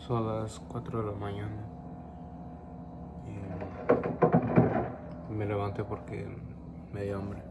Son las 4 de la mañana y me levanté porque me dio hambre.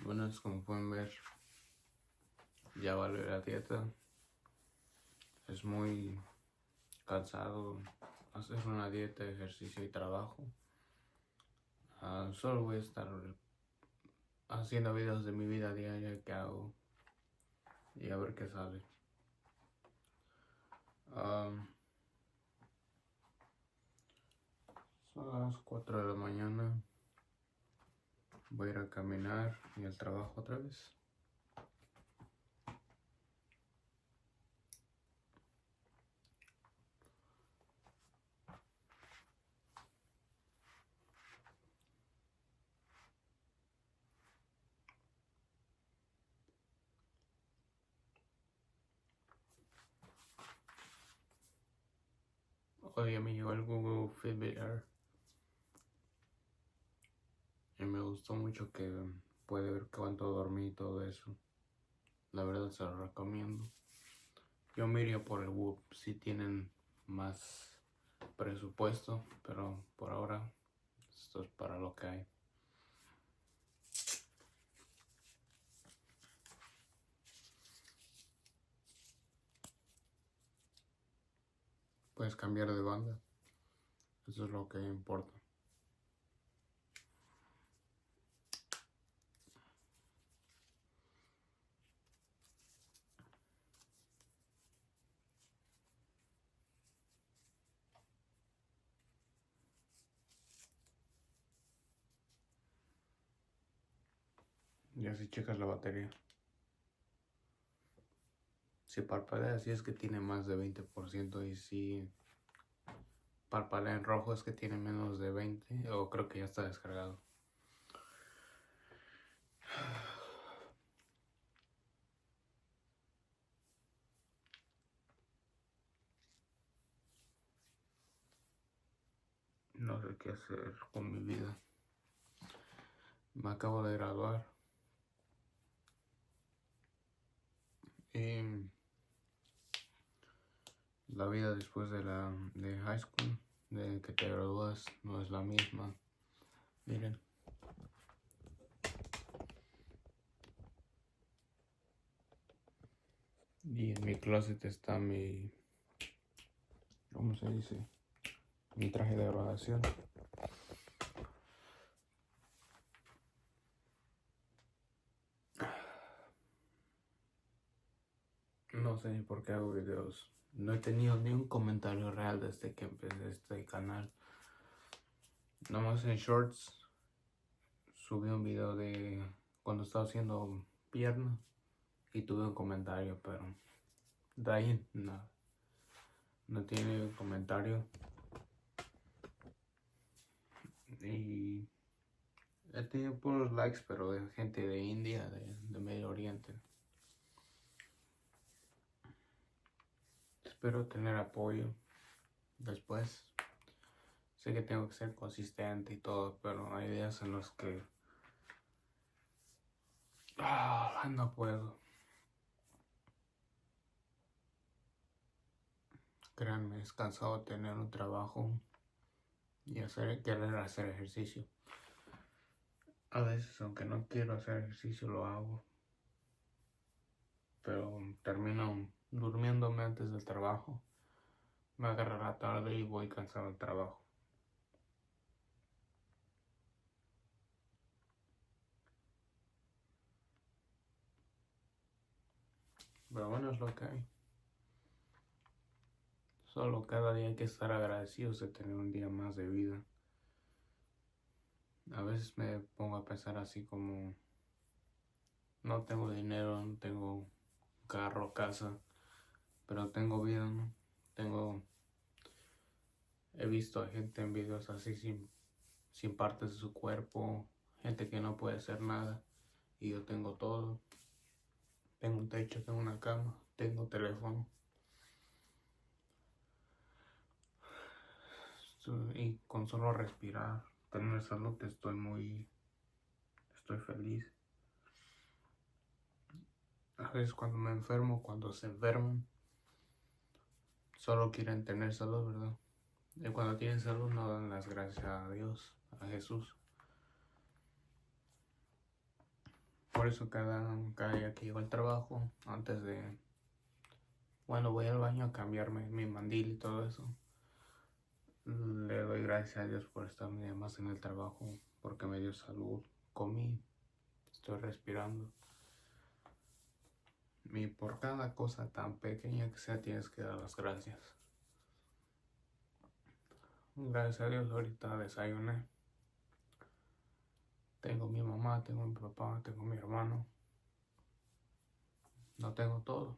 Bueno, es como pueden ver, ya vale la dieta. Es muy cansado hacer una dieta, ejercicio y trabajo. Solo voy a estar haciendo videos de mi vida diaria que hago y a ver qué sale. Son las 4 de la mañana. Voy a ir a caminar y al trabajo otra vez. Hoy me llegó el Google Fitbit Air y me gustó mucho que puede ver cuánto dormí y todo eso. La verdad se lo recomiendo. Yo me iría por el Whoop si tienen más presupuesto, pero por ahora esto es para lo que hay. Puedes cambiar de banda, eso es lo que importa. Y así checas la batería. Si parpadea, si es que tiene más de 20%, y si parpadea en rojo es que tiene menos de 20, o creo que ya está descargado. No sé qué hacer con mi vida. Me acabo de graduar y la vida después de high school, de que te gradúas, no es la misma. Miren. Y en mi closet está mi, ¿cómo se dice? Mi traje de graduación. No sé ni por qué hago videos. No he tenido ni un comentario real desde que empecé este canal. Nomás en shorts subí un video de cuando estaba haciendo pierna y tuve un comentario, pero de ahí nada. No tiene un comentario. Y he tenido puros likes, pero de gente de India, de Medio Oriente. Espero tener apoyo después. Sé que tengo que ser consistente y todo, pero hay días en los que no puedo. Créanme, es cansado tener un trabajo y querer hacer ejercicio. A veces, aunque no quiero hacer ejercicio, lo hago. Pero termino durmiéndome antes del trabajo. Me agarra la tarde y voy cansado al trabajo. Pero bueno, es lo que hay. Solo cada día hay que estar agradecidos de tener un día más de vida. A veces me pongo a pensar así como, no tengo dinero, no tengo carro, casa, pero tengo vida, ¿no? He visto a gente en videos así sin partes de su cuerpo, gente que no puede hacer nada, y yo tengo todo. Tengo un techo, tengo una cama, tengo teléfono. Y con solo respirar, tener salud, estoy feliz. A veces cuando me enfermo, cuando se enferman, solo quieren tener salud, ¿verdad? Y cuando tienen salud no dan las gracias a Dios, a Jesús. Por Por eso cada día que llego al trabajo, antes de, bueno, voy al baño a cambiarme mi mandil y todo eso, le doy gracias a Dios por estar un día más en el trabajo, porque me dio salud, comí, estoy respirando. Y por cada cosa tan pequeña que sea, tienes que dar las gracias. Gracias a Dios, ahorita desayuné. Tengo mi mamá, tengo mi papá, tengo mi hermano. No tengo todo.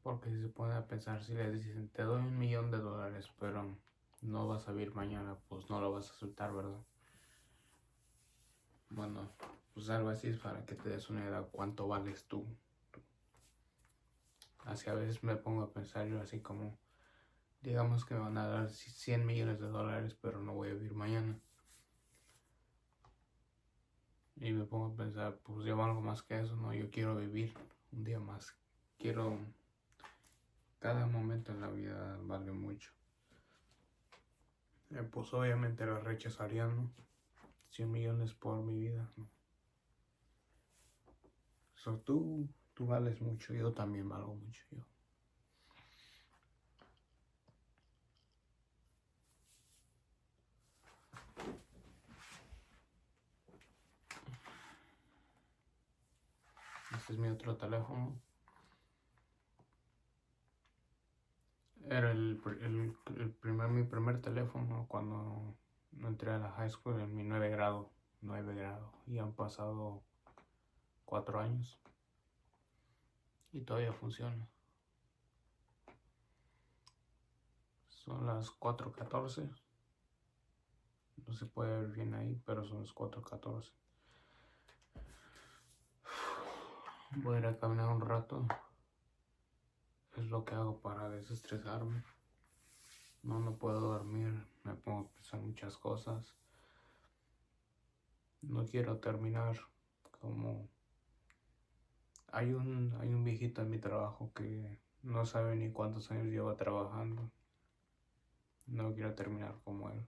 Porque si se pone a pensar, si le dicen, te doy $1,000,000, pero no vas a vivir mañana, pues no lo vas a soltar, ¿verdad? Bueno, pues algo así es para que te des una idea cuánto vales tú. Así a veces me pongo a pensar yo así como, digamos que me van a dar $100,000,000, pero no voy a vivir mañana. Y me pongo a pensar, pues yo valgo más que eso, ¿no? Yo quiero vivir un día más. Quiero, cada momento en la vida vale mucho. Pues obviamente lo rechazarían, ¿no? 100 millones por mi vida, ¿no? So, tú vales mucho, yo también valgo mucho, yo. Este es mi otro teléfono. Era mi primer teléfono cuando entré a la high school en mi 9 grado. Y han pasado 4 años. Y todavía funciona. Son las 4:14. No se puede ver bien ahí, pero son las 4:14. Voy a ir a caminar un rato. Es lo que hago para desestresarme. No puedo dormir, me pongo a pensar muchas cosas. No quiero terminar como... Hay un viejito en mi trabajo que no sabe ni cuántos años lleva trabajando. No quiero terminar como él.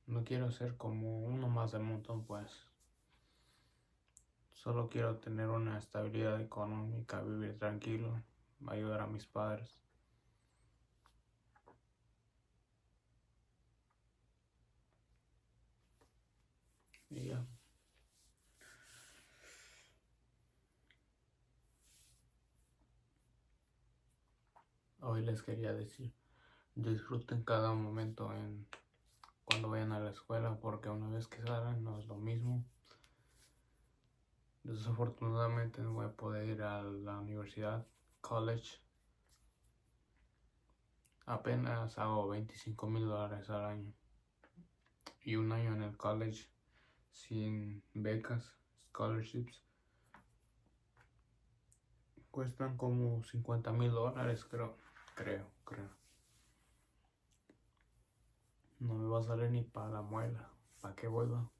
No quiero ser como uno más del montón, pues. Solo quiero tener una estabilidad económica, vivir tranquilo, ayudar a mis padres. Y ya. Hoy les quería decir, disfruten cada momento cuando vayan a la escuela, porque una vez que salgan no es lo mismo. Desafortunadamente no voy a poder ir a la universidad, college. Apenas hago $25,000 al año. Y un año en el college sin becas, scholarships, cuestan como $50,000, creo. No me va a salir ni para la muela, para qué vuelva.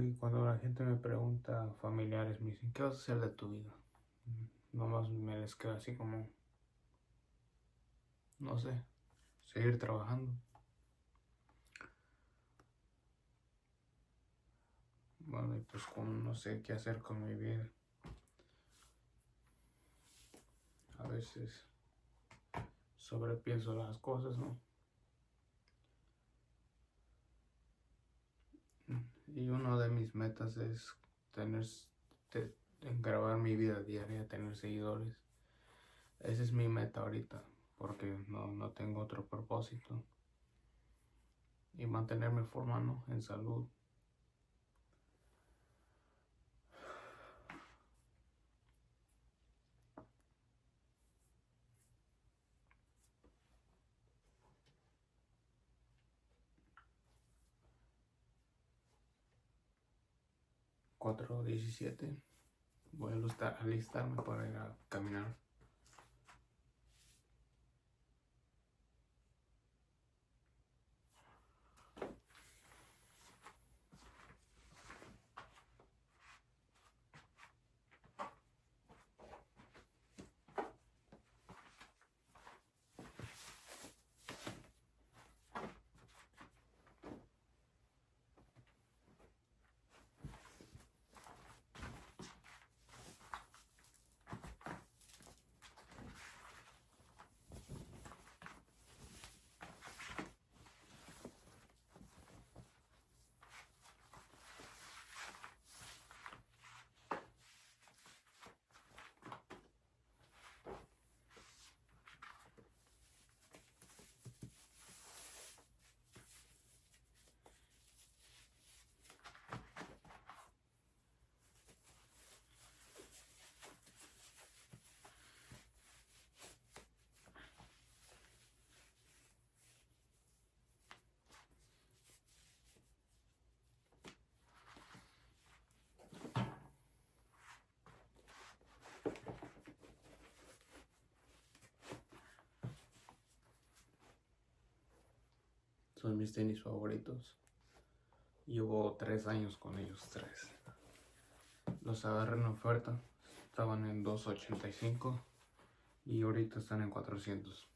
Y cuando la gente me pregunta, familiares me dicen, ¿qué vas a hacer de tu vida? Nomás me les quedo así como, no sé, seguir trabajando. Bueno, y pues como no sé qué hacer con mi vida. A veces sobrepienso las cosas, ¿no? Y uno de mis metas es grabar mi vida diaria, tener seguidores. Esa es mi meta ahorita, porque no tengo otro propósito. Y mantenerme formando en salud. $4:17. Voy a alistarme para ir a caminar. Son mis tenis favoritos. Llevo 3 años con ellos, 3. Los agarré en oferta. Estaban en $2.85 y ahorita están en $400.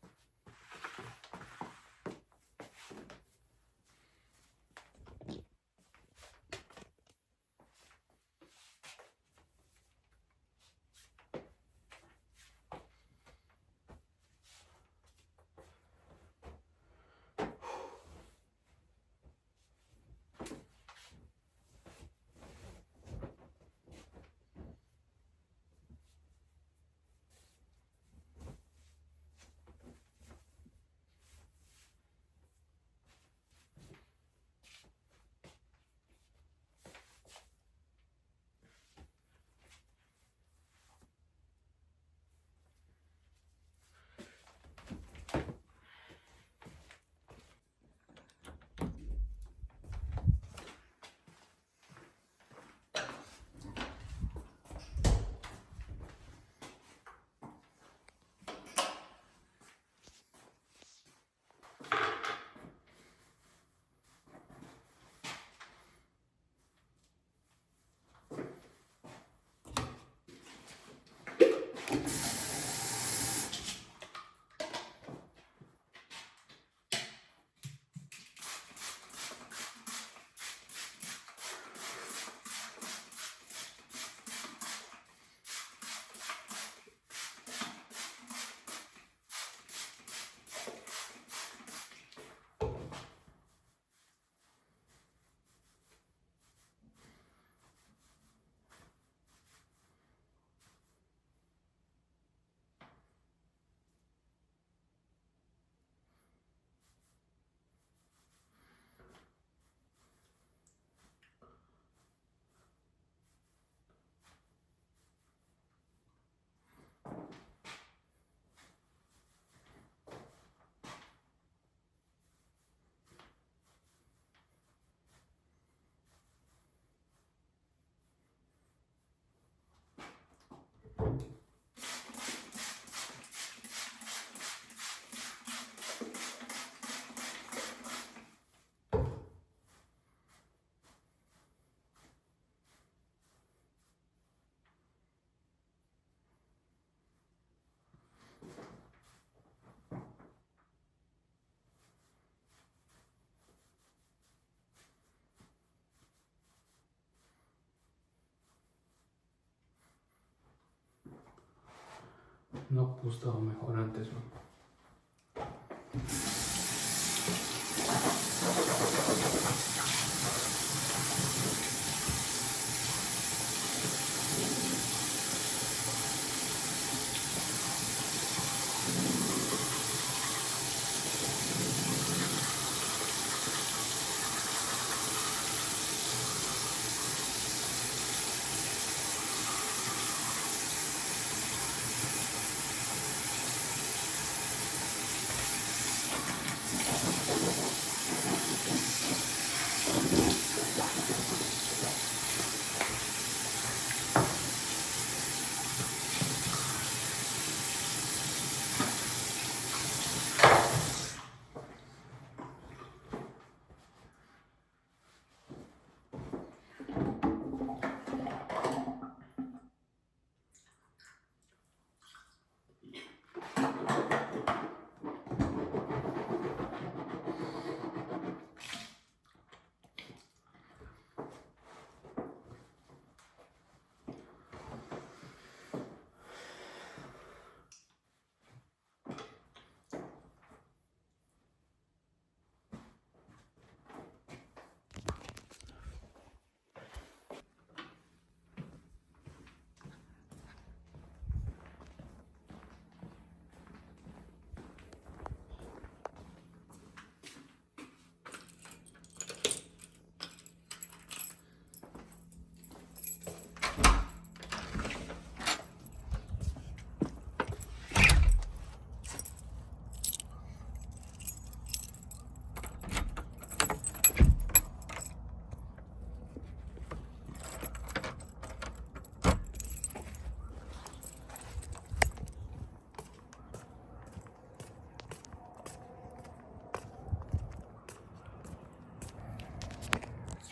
No pude estar mejor antes, ¿no?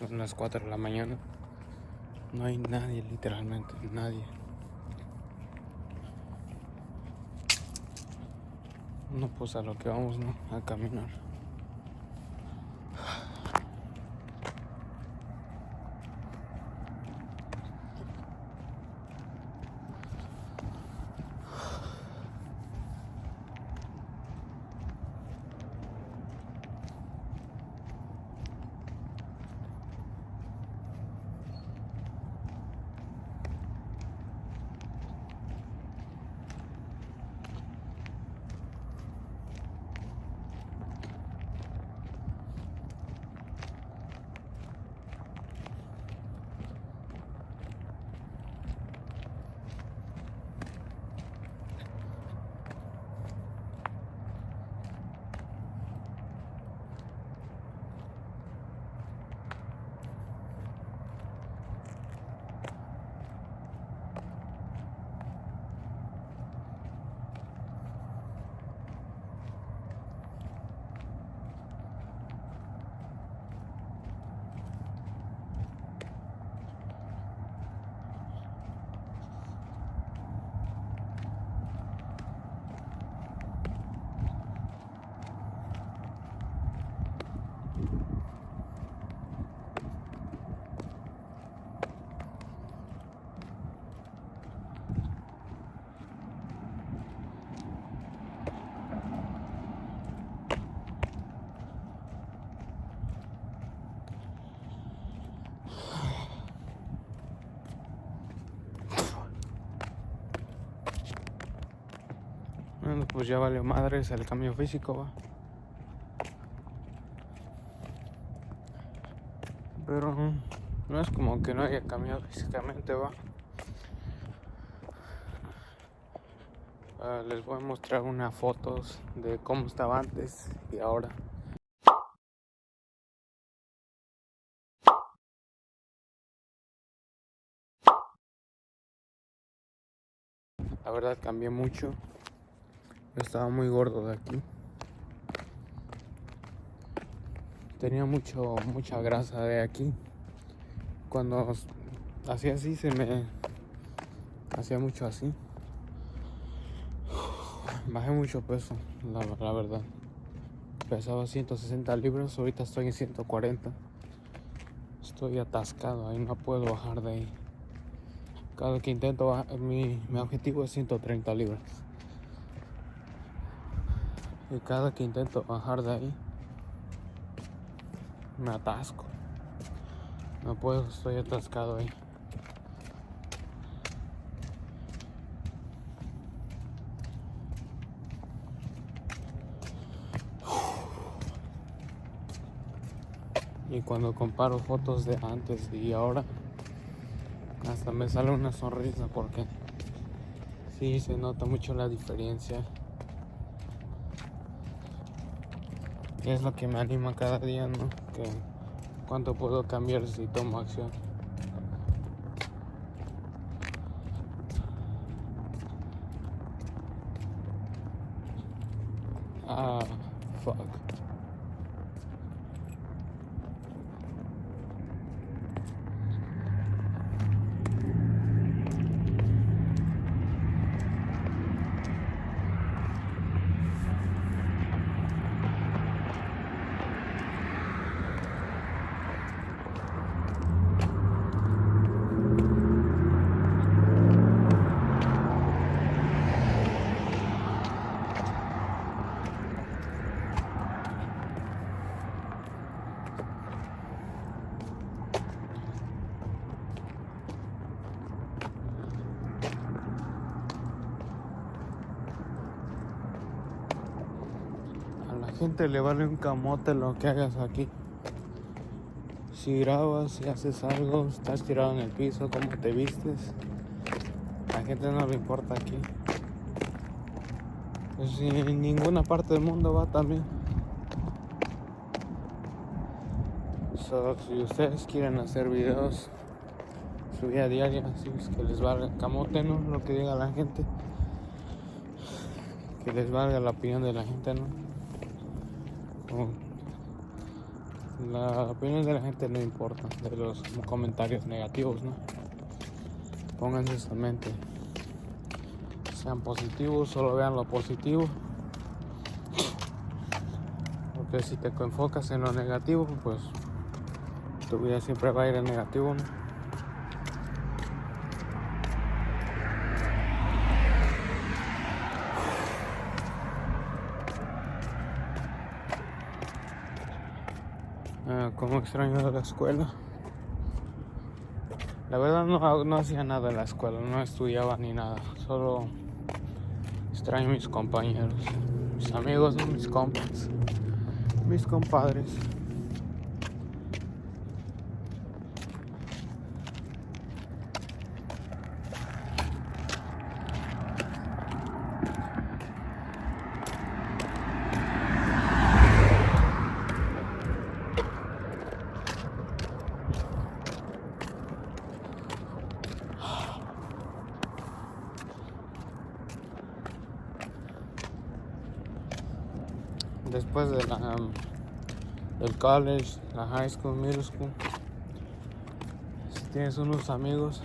Son las 4 de la mañana. No hay nadie, literalmente, nadie. No, pues a lo que vamos, ¿no? A caminar. Bueno, pues ya valió madres el cambio físico, va. Pero no es como que no haya cambiado físicamente, va. Les voy a mostrar unas fotos de cómo estaba antes y ahora. La verdad cambié mucho. Yo estaba muy gordo de aquí. Tenía mucha grasa de aquí. Cuando hacía así se me hacía mucho así. Bajé mucho peso, la verdad. Pesaba 160 libras, ahorita estoy en 140. Estoy atascado, ahí no puedo bajar de ahí. Cada que intento bajar, mi objetivo es 130 libras. Y cada que intento bajar de ahí, me atasco. No puedo, estoy atascado ahí. Y cuando comparo fotos de antes y ahora, hasta me sale una sonrisa porque sí se nota mucho la diferencia. Y es lo que me anima cada día, ¿no? Que cuánto puedo cambiar si tomo acción. Fuck. A la gente le vale un camote lo que hagas aquí. Si grabas, si haces algo, estás tirado en el piso, cómo te vistes, a la gente no le importa aquí. Pues si en ninguna parte del mundo va también. Si ustedes quieren hacer videos su vida diaria, así es que les valga el camote, ¿no? Lo que diga la gente, que les valga la opinión de la gente, ¿no? O La opinión de la gente no importa, de los comentarios negativos, ¿no? Pónganse eso en mente. Sean positivos, solo vean lo positivo. Porque si te enfocas en lo negativo, pues tu vida siempre va a ir en negativo, ¿no? Como extraño la escuela. La verdad no hacía nada en la escuela, no estudiaba ni nada. Solo extraño a mis compañeros, mis amigos, ¿no? Mis compas, mis compadres. Después de del college, la high school, middle school, si tienes unos amigos,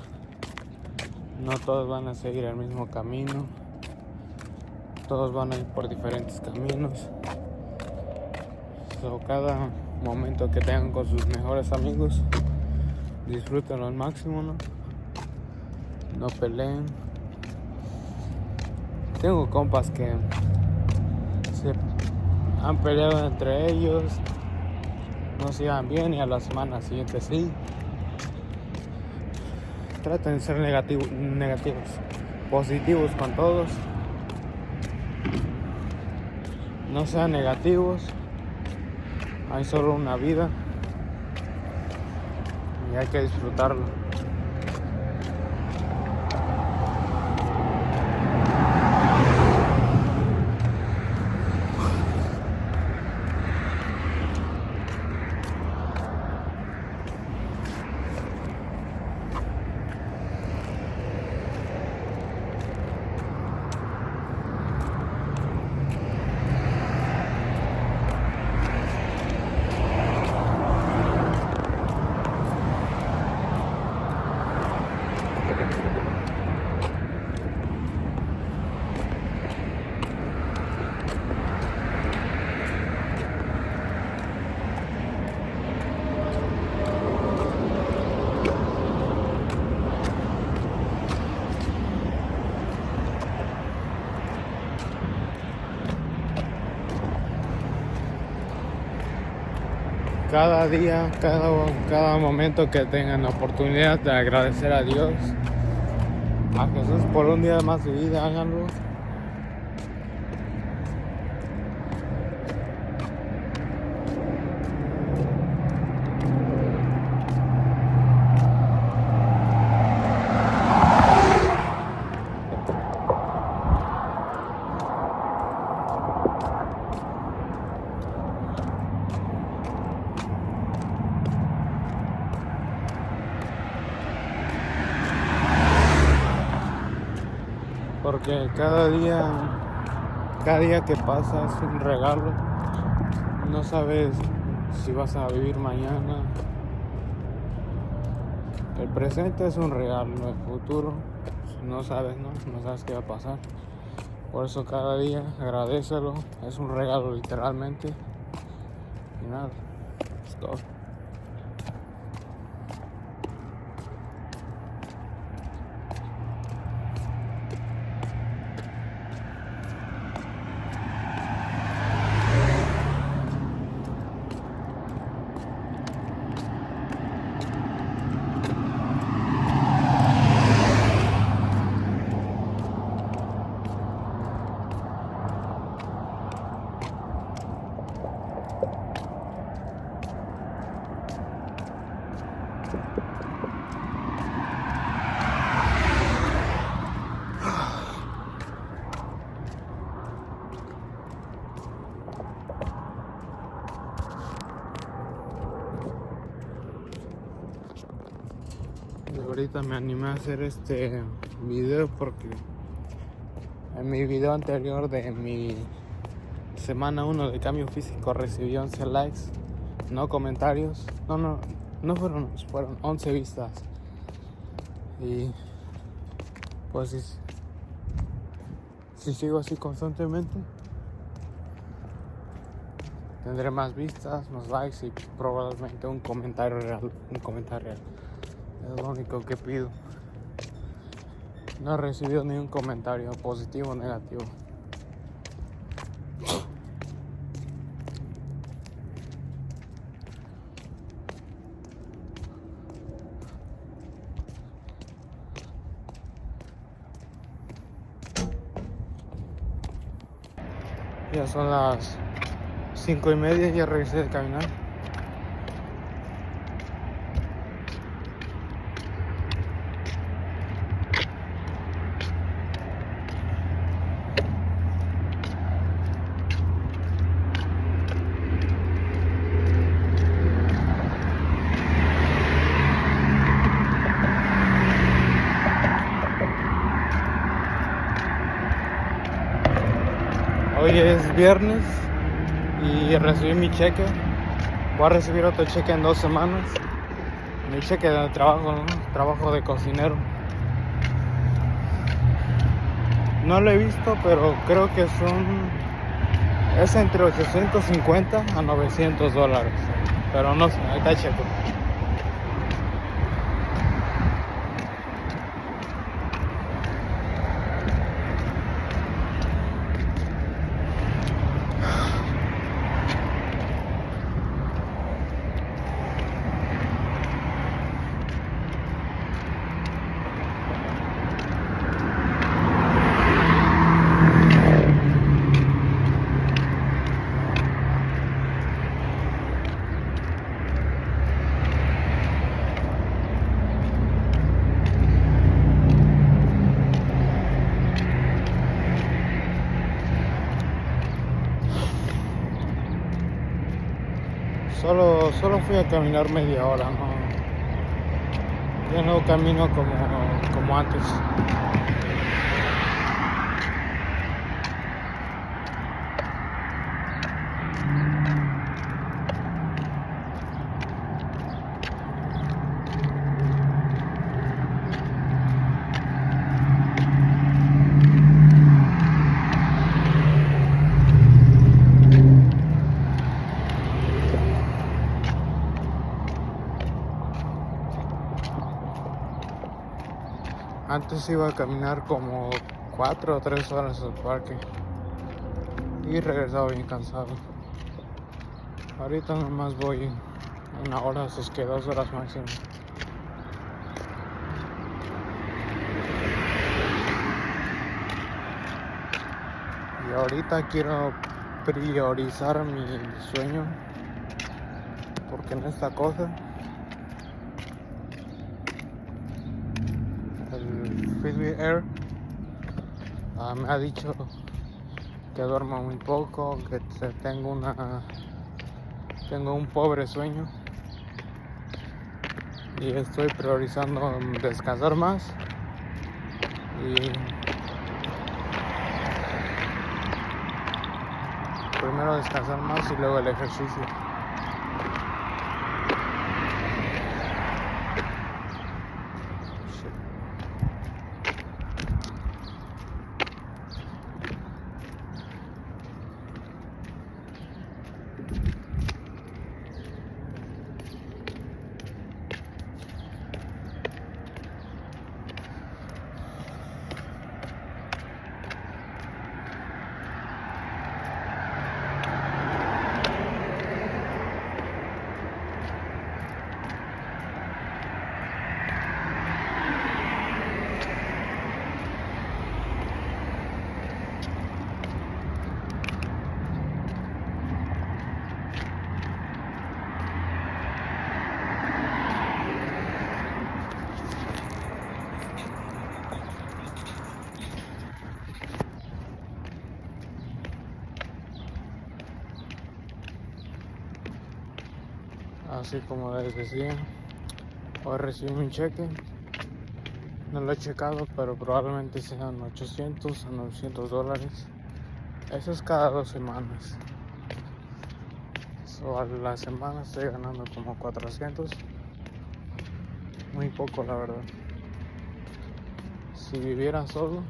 no todos van a seguir el mismo camino, todos van a ir por diferentes caminos. Cada momento que tengan con sus mejores amigos, disfrútenlo al máximo, ¿no? No peleen. Tengo compas que se han peleado entre ellos, no se llevan bien y a la semana siguiente sí. Traten de ser negativos, positivos con todos. No sean negativos. Hay solo una vida y hay que disfrutarlo. Cada día, cada momento que tengan la oportunidad de agradecer a Dios, a Jesús por un día más de vida, háganlo. Porque cada día que pasa es un regalo. No sabes si vas a vivir mañana. El presente es un regalo, el futuro no sabes, no sabes qué va a pasar. Por eso cada día agradécelo, es un regalo literalmente. Y nada, es todo. Ahorita me animé a hacer este video porque en mi video anterior de mi semana 1 de cambio físico recibí 11 likes no comentarios. No fueron 11 vistas. Y pues si sigo así constantemente, tendré más vistas, más likes y probablemente un comentario real. Es lo único que pido. No he recibido ni un comentario positivo o negativo. Ya son las 5:30, ya regresé de caminar. Hoy es viernes y recibí mi cheque. Voy a recibir otro cheque en 2 semanas. Mi cheque de trabajo, ¿no? Trabajo de cocinero. No lo he visto, pero creo que es entre 850 a 900 dólares. Pero no sé, ahí está el cheque. Solo fui a caminar media hora, ¿no? Ya no camino como antes. Antes iba a caminar como 4 o 3 horas al parque y regresaba bien cansado. Ahorita nomás voy 1 hora, así es que 2 horas máximo. Y ahorita quiero priorizar mi sueño, porque en esta cosa el Air me ha dicho que duermo muy poco, que tengo un pobre sueño, y estoy priorizando descansar más y primero descansar más y luego el ejercicio. Así como les decía, hoy recibí mi cheque. No lo he checado, pero probablemente sean 800 a 900 dólares. Eso es cada 2 semanas. So, a la semana estoy ganando como 400. Muy poco, la verdad. Si viviera solo,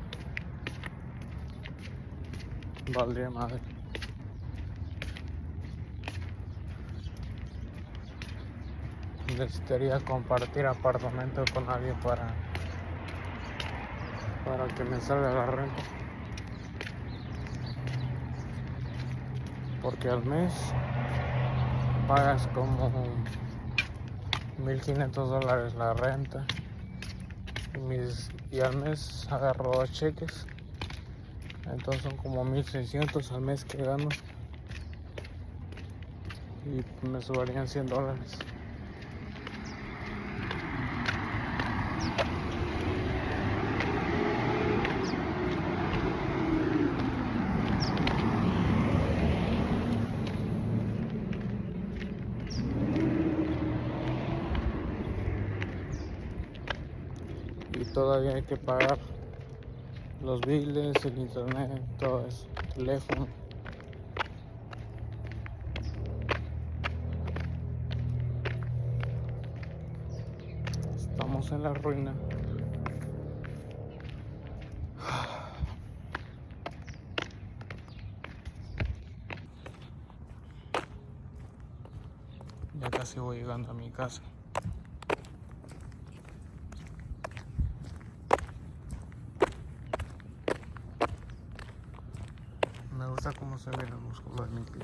valdría madre. Necesitaría compartir apartamento con alguien para que me salga la renta. Porque al mes pagas como $1,500 la renta. Y al mes agarro 2 cheques. Entonces son como 1,600 al mes que gano. Y me subirían $100. Y todavía hay que pagar los biles, el internet, todo eso, teléfono. Estamos en la ruina. Ya casi voy llegando a mi casa. Me gusta cómo se ve el músculo de mi pie.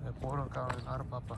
De puro cabalgar, papá.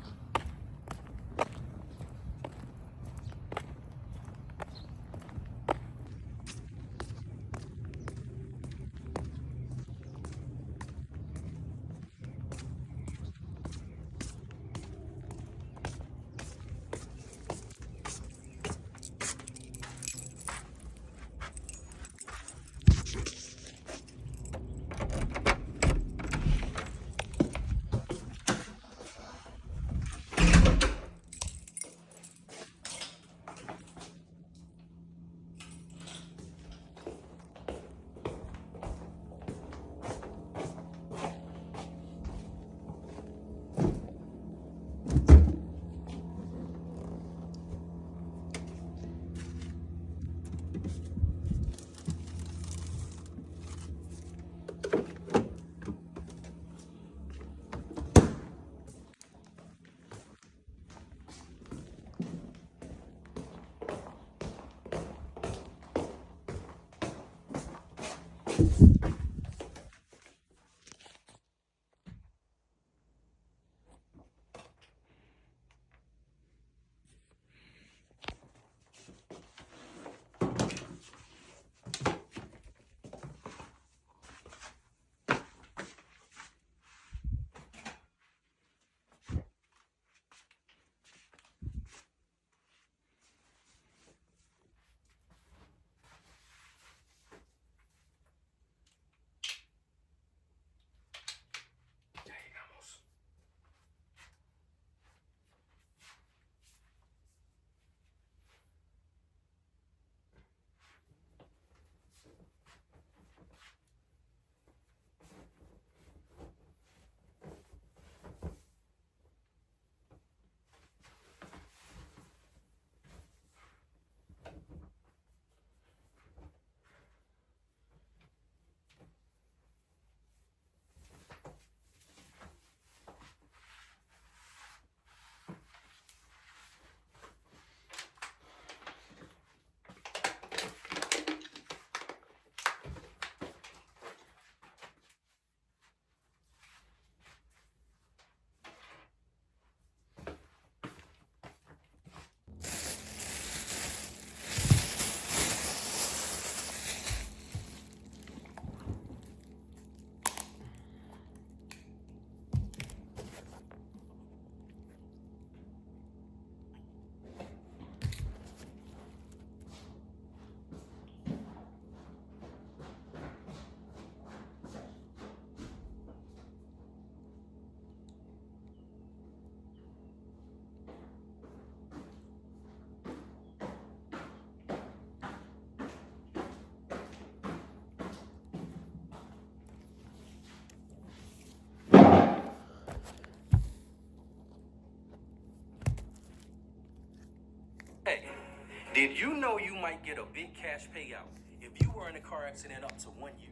Did you know you might get a big cash payout if you were in a car accident up to 1 year?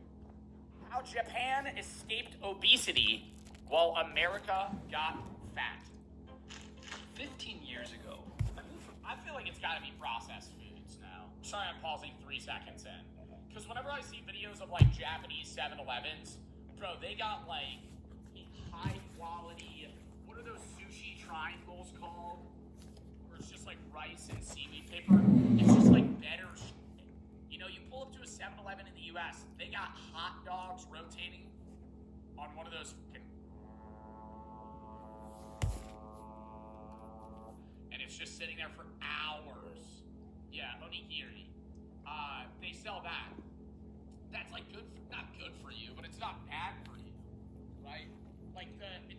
How Japan escaped obesity while America got fat. 15 years ago, I feel like it's gotta be processed foods now. Sorry, I'm pausing 3 seconds in. Because whenever I see videos of like Japanese 7-Elevens, bro, they got like high quality, what are those sushi triangles called? Where it's just like rice and seaweed paper. It's just like better shit. You know, you pull up to a 7-Eleven in the US, they got hot dogs rotating on one of those and it's just sitting there for hours. Yeah, onigiri. They sell that. That's like good for, not good for you, but it's not bad for you, right? Like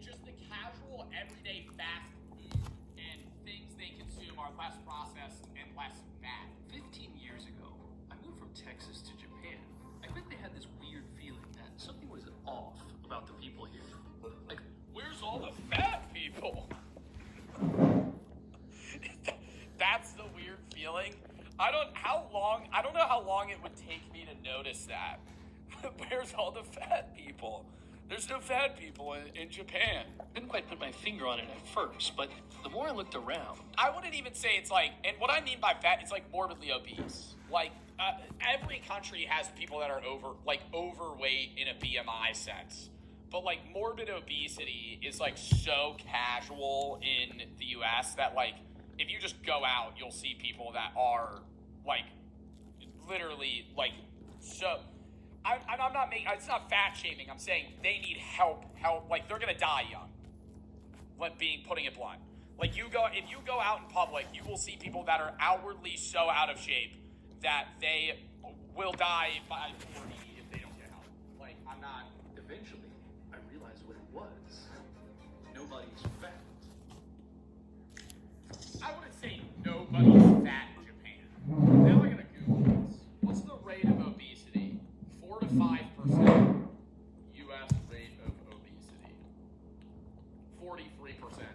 just the casual everyday fast food and things they consume are less processed and less bad. 15 years ago, I moved from Texas to Japan. I bet they had this weird feeling that something was off about the people here. Like, where's all the fat people? That's the weird feeling. I don't know how long it would take me to notice that. Where's all the fat people? There's no fat people in Japan. Couldn't quite put my finger on it at first, but the more I looked around, I wouldn't even say it's like, and what I mean by fat, it's like morbidly obese. Like, every country has people that are overweight in a BMI sense. But like morbid obesity is like so casual in the US that like, if you just go out, you'll see people that are like literally like so. I'm not making. It's not fat shaming. I'm saying they need help. Like they're gonna die young. Putting it blunt. Like if you go out in public, you will see people that are outwardly so out of shape that they will die by 40 if they don't get help. Like I'm not. eventually, I realized what it was. Nobody's fat. I wouldn't say nobody's fat in Japan. Now I gotta Google this. What's the rate of obesity? 4 to 5%. U.S. rate of obesity. 43%.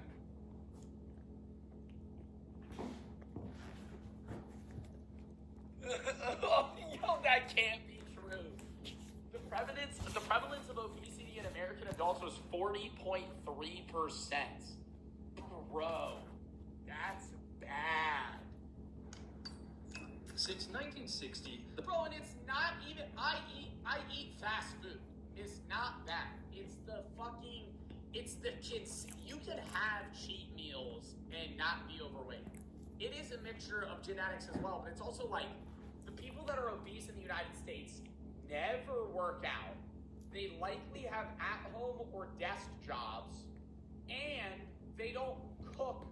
Yo, that can't be true. The prevalence of obesity in American adults was 40.3%. Bro. That's bad. Since 1960, Bro, and it's not even, I eat fast food. It's not that. It's the fucking, you can have cheat meals and not be overweight. It is a mixture of genetics as well, but it's also like, the people that are obese in the United States never work out. They likely have at-home or desk jobs, and they don't cook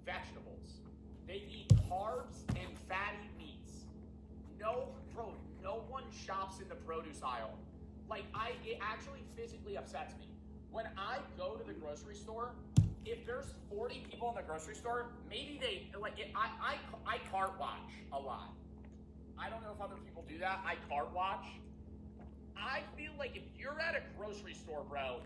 vegetables. They eat carbs and fatty meats. No one shops in the produce aisle. Like, it actually physically upsets me. When I go to the grocery store, if there's 40 people in the grocery store, maybe I cart watch a lot. I don't know if other people do that. I cart watch. I feel like if you're at a grocery store, bro,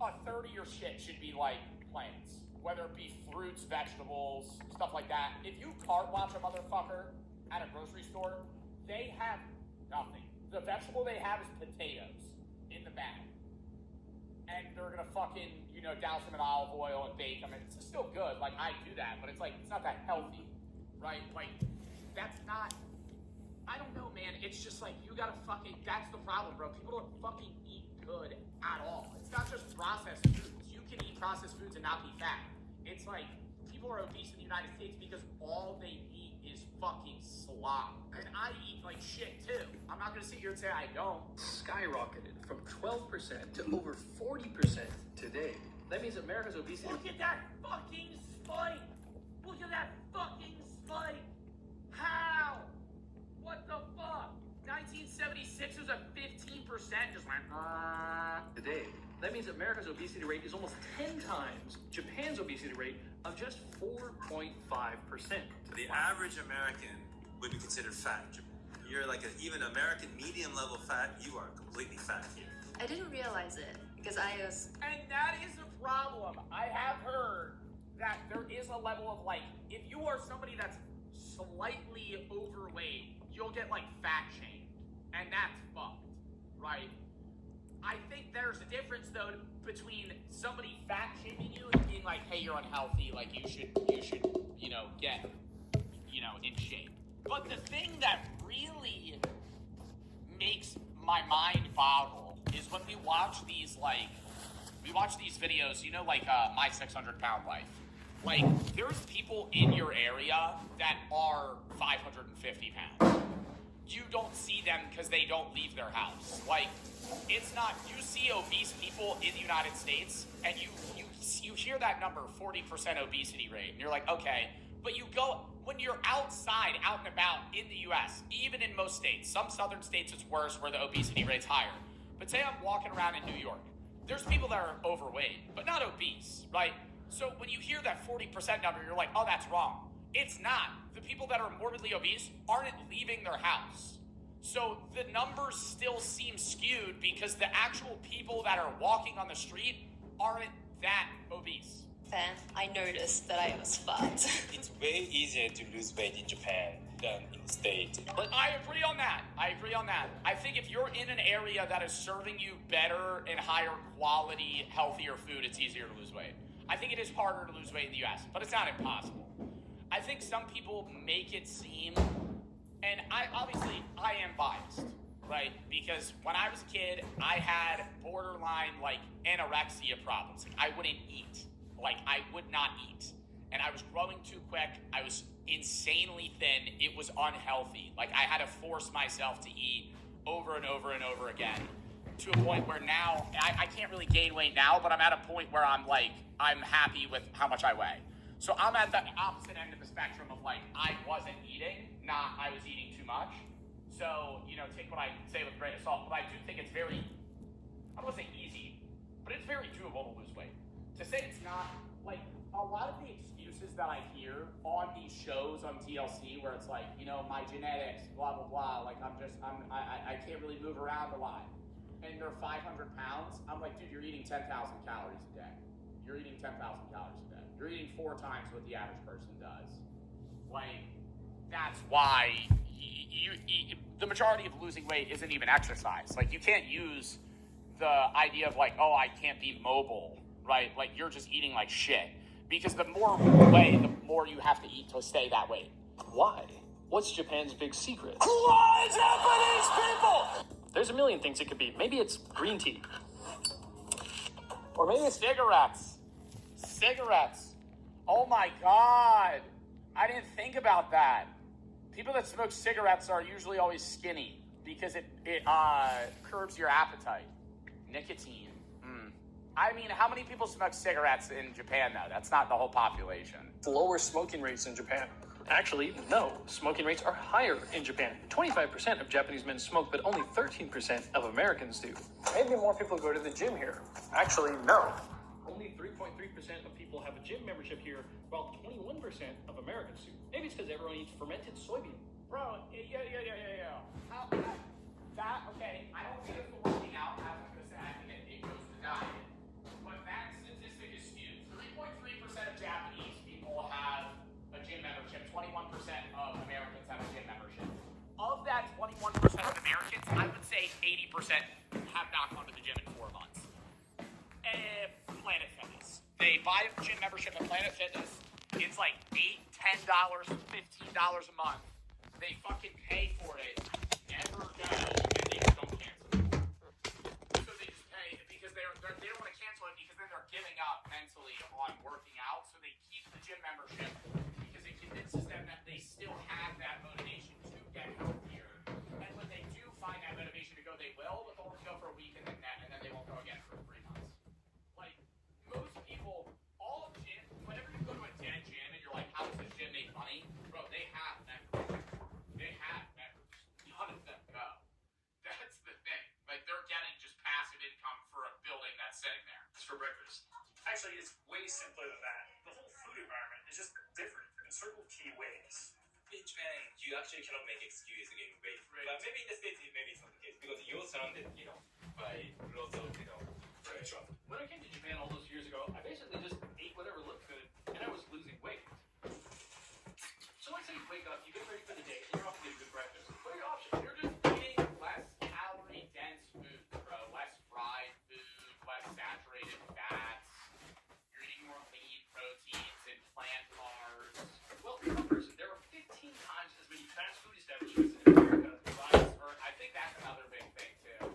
a third of your shit should be like plants. Whether it be fruits, vegetables, stuff like that. If you cart watch a motherfucker at a grocery store, they have nothing. The vegetable they have is potatoes in the bag. And they're gonna fucking, douse them in olive oil and bake them. And it's still good. Like, I do that, but it's like, it's not that healthy, right? Like, that's not, I don't know, man. It's just like, you gotta fucking, that's the problem, bro. People don't fucking eat good at all. It's not just processed foods. You can eat processed foods and not be fat. It's like, people are obese in the United States because all they eat is fucking slop. And I eat like shit too. I'm not gonna sit here and say I don't. skyrocketed from 12% to over 40% today. That means America's obesity. Look at that fucking spike! Look at that fucking spike! How? What the fuck? 1976 was a 15%, just went Today. That means America's obesity rate is almost 10 times Japan's obesity rate of just 4.5%. The average American would be considered fat. You're like even American medium level fat, you are completely fat here. I didn't realize it because I was. And that is a problem. I have heard that there is a level of like, if you are somebody that's slightly overweight, you'll get like fat shamed, and that's fucked, right? I think there's a difference though between somebody fat shaming you and being like, hey, you're unhealthy, like you should, get, in shape. But the thing that really makes my mind boggle is when we watch these videos, My 600 Pound Life. Like, there's people in your area that are 550 pounds. You don't see them because they don't leave their house. Like, it's not, you see obese people in the United States, and you hear that number, 40% obesity rate, and you're like, okay, but you go, when you're outside, out and about in the US, even in most states, some southern states it's worse where the obesity rate's higher. But say I'm walking around in New York, there's people that are overweight, but not obese, right? So when you hear that 40% number, you're like, oh, that's wrong. It's not. The people that are morbidly obese aren't leaving their house. So the numbers still seem skewed because the actual people that are walking on the street aren't that obese. Then I noticed that I was fat. It's way easier to lose weight in Japan than in the States. But I agree on that. I think if you're in an area that is serving you better and higher quality, healthier food, it's easier to lose weight. I think it is harder to lose weight in the US, but it's not impossible. I think some people make it seem, and I am biased, right? Because when I was a kid, I had borderline anorexia problems. I wouldn't eat. I would not eat. And I was growing too quick. I was insanely thin. It was unhealthy. I had to force myself to eat over and over and over again, to a point where now I can't really gain weight now, but I'm at a point where I'm happy with how much I weigh. So I'm at the opposite end of the spectrum of I wasn't eating, not I was eating too much. So, take what I say with a grain of salt, but I do think it's very, I don't want to say easy, but it's very doable to lose weight. To say it's not, a lot of the excuses that I hear on these shows on TLC where it's my genetics, blah, blah, blah, I can't really move around a lot. And they're 500 pounds, I'm like, dude, you're eating 10,000 calories a day. You're eating 10,000 calories a day. You're eating 4 times what the average person does. That's why the majority of losing weight isn't even exercise. You can't use the idea of I can't be mobile, right? You're just eating like shit. Because the more you weigh, the more you have to eat to stay that weight. Why? What's Japan's big secret? Why Japanese people? There's a million things it could be. Maybe it's green tea. Or maybe it's cigarettes. Oh my God. I didn't think about that. People that smoke cigarettes are usually always skinny because it curbs your appetite. Nicotine. I mean, how many people smoke cigarettes in Japan, though? That's not the whole population. Lower smoking rates in Japan. Actually, no. Smoking rates are higher in Japan. 25% of Japanese men smoke, but only 13% of Americans do. Maybe more people go to the gym here. Actually, no. Only 3.3% of people have a gym membership here, while 21% of Americans do. Maybe it's because everyone eats fermented soybean. Bro, yeah. Okay, I don't think it's the working out. I was going to say, I think it goes to diet. But that statistic is skewed. 3.3% of Japanese people have a gym membership. 21% of Americans have a gym membership. Of that 21% of Americans, I would say 80% have not gone to the gym in 4 months. Planet Fitness. They buy a gym membership at Planet Fitness. It's $8, $10, $15 a month. They fucking pay for it. Never go, and they just don't cancel it. So they just pay because they don't want to cancel it because then they're giving up mentally on working out. So they keep the gym membership because it convinces them that they still have that motivation to get healthier. And when they do find that motivation to go, they will, but they'll only go for a week and then they won't go again for 3 months. Most people, all of gym, whenever you go to a dead gym and you're like, how does this gym make money? Bro, they have members. None of them go. That's the thing. They're getting just passive income for a building that's sitting there. It's for breakfast. Actually, it's way simpler than that. The whole food environment is just different in certain key ways. In Japan, you actually cannot make excuse to gain weight. Right. But maybe in the States, maybe it's not the case because you're surrounded, by lots of, restaurants. When I came to Japan all those years ago, I basically just ate whatever looked good, and I was losing weight. So let's say wake up, you get ready for the day, and you're off to get a good breakfast. What are your options? You're just eating less calorie dense food, bro. Less fried food, less saturated fats. You're eating more lean proteins and plant carbs. Well, for one person, there are 15 times as many fast food establishments in America. Rice, or I think that's another big thing too.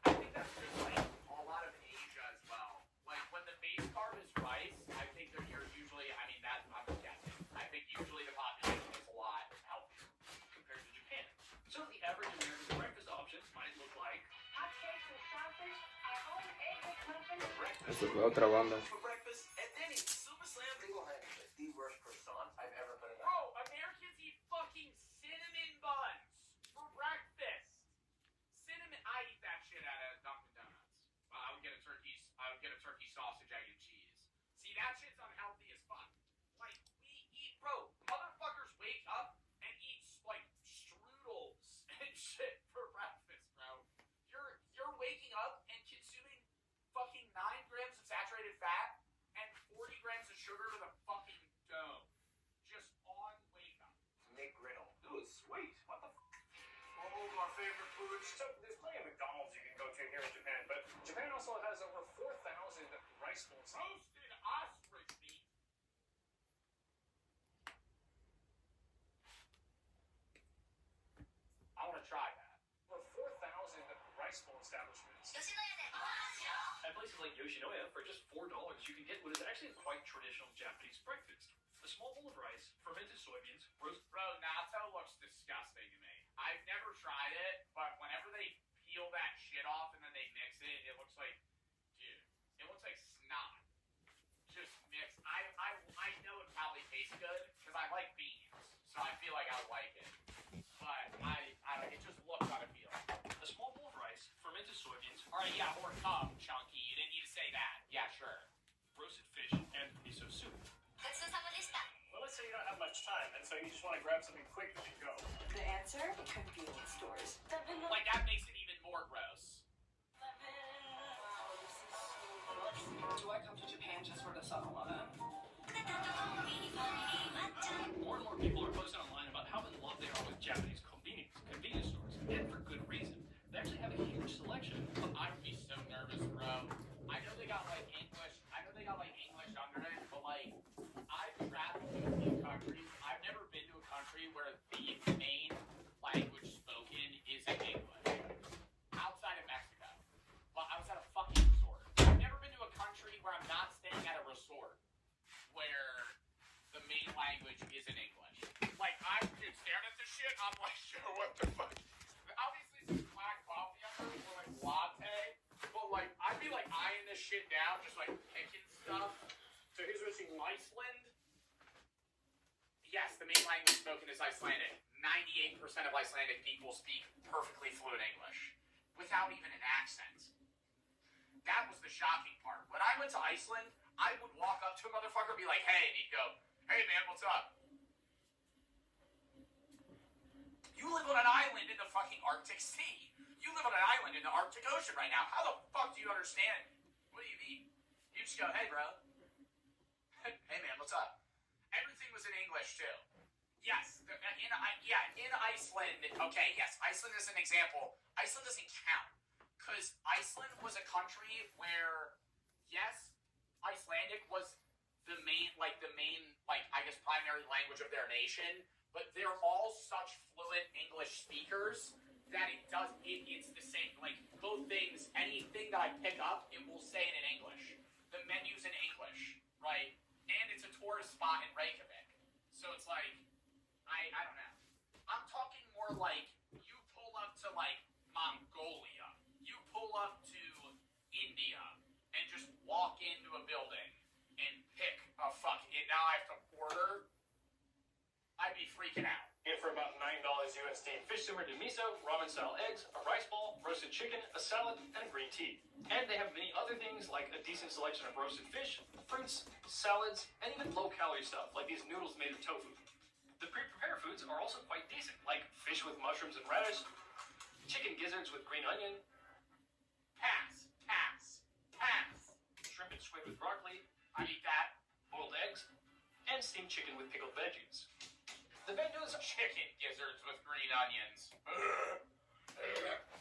I think that's just like a lot of Asia as well. Like when the base carb is rice, I think that you're usually, I mean, that's I'm just guessing. I think usually the population is a lot healthier Compared to Japan. So the average American breakfast options might look like Hotcakes and sausage, our own egg muffin. breakfast. Esa es la otra banda. For breakfast, and then it's Super Slam single-handedly the worst croissant I've ever put in my Bro, Americans eat fucking cinnamon buns for breakfast. Cinnamon, I eat that shit out of Dunkin' Donuts. I would get a turkey sausage, egg, and cheese. See, that shit's unhealthy as fuck. Like, we eat, bro, motherfuckers wake up and eat, like, strudels and shit for breakfast, bro. You're waking up and consuming fucking 9 grams of saturated fat and 40 grams of sugar to the fucking dome. Just on wake up. McGriddle. Ooh, sweet. What the All of our favorite foods. So there's plenty of McDonald's you can go to here in Japan, but Japan also has over 4,000 rice bowls. Roasted ostrich meat. I want to try that. Over 4,000 rice bowl establishments. At places like Yoshinoya, for just $4, you can get what is actually a quite traditional Japanese breakfast. A small bowl of rice, fermented soybeans, roast. Bro, natto looks disgusting to me. I've never tried it, but whenever they peel that shit off and then they mix it, it looks like, dude, it looks like snot. Just mixed. I know it probably tastes good because I like beans, so I feel like I would like it. But it just looks unappealing. A small bowl of rice, fermented soybeans, All right, yeah, or chunky. You didn't need to say that. Yeah, sure. roasted fish, and miso soup. Well, let's say you don't have much time, and so you just want to grab something quick as you go. The answer? Convenience stores. Like that makes it even more gross. Do I come to Japan just for the sanomana? More and more people are posting online about how in love they are with Japanese convenience stores, and for good reason. They actually have a huge selection of I would be so nervous, bro. I know they got like English under it, but like I've traveled to a few countries. I've never been to a country where the main language spoken isn't English. Outside of Mexico. Well, outside of fucking resort. I've never been to a country where I'm not staying at a resort where the main language isn't English. Like I'm just staring at this shit, I'm like, yo, what the fuck? Obviously some black coffee under it or like latte, but like I'd be like eyeing this shit down, just like picking stuff. So here's what you want. Iceland? Yes, the main language spoken is Icelandic. 98% of Icelandic people speak perfectly fluent English without even an accent. That was the shocking part. When I went to Iceland, I would walk up to a motherfucker and be like, hey, and he'd go, hey man, what's up? You live on an island in the fucking Arctic Sea. You live on an island in the Arctic Ocean right now. How the fuck do you understand? What do you mean? You just go, hey bro. Hey man, what's up? Everything was in English too. Yes, in Iceland. Okay, yes, Iceland is an example. Iceland doesn't count because Iceland was a country where, yes, Icelandic was the main, I guess, primary language of their nation. But they're all such fluent English speakers that it's the same. Like both things, anything that I pick up, it will say it in English. The menu's in English, right? And it's a tourist spot in Reykjavik. So it's like, I don't know. I'm talking more like you pull up to like Mongolia. You pull up to India and just walk into a building and pick a now I have to order. I'd be freaking out. And for about $9 USD, fish simmered in miso, ramen-style eggs, a rice ball, roasted chicken, a salad, and a green tea. And they have many other things like a decent selection of roasted fish, fruits, salads, and even low-calorie stuff like these noodles made of tofu. The pre-prepared foods are also quite decent, like fish with mushrooms and radish, chicken gizzards with green onion, Pass. shrimp and squid with broccoli, I eat that. boiled eggs, and steamed chicken with pickled veggies. The menus Chicken gizzards with green onions.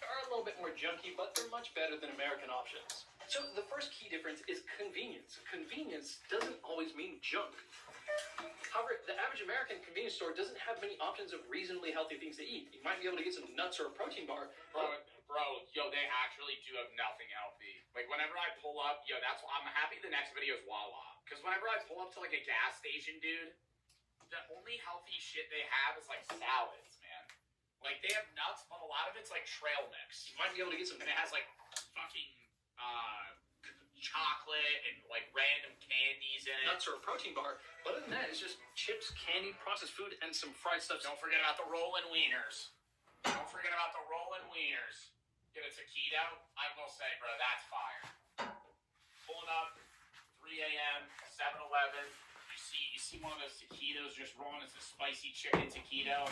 are a little bit more junky, but they're much better than American options. So the first key difference is convenience. Convenience doesn't always mean junk. However, the average American convenience store doesn't have many options of reasonably healthy things to eat. You might be able to get some nuts or a protein bar. Bro, yo, they actually do have nothing healthy. Like, whenever I pull up, yo, that's why I'm happy the next video is Wawa. Because whenever I pull up to, like, a gas station, dude, the only healthy shit they have is, like, salads, man. Like, they have nuts, but a lot of it's, like, trail mix. You might be able to get some. And it has, like, fucking, chocolate and, like, random candies in it. Nuts or a protein bar. But other than that, it's just chips, candy, processed food, and some fried stuff. Don't forget about the rollin' wieners. Don't forget about the rollin' wieners. Get a taquito. I will say, bro, that's fire. Pulling up, 3 a.m., 7-Eleven. You see one of those taquitos just rolling. It's a spicy chicken taquito.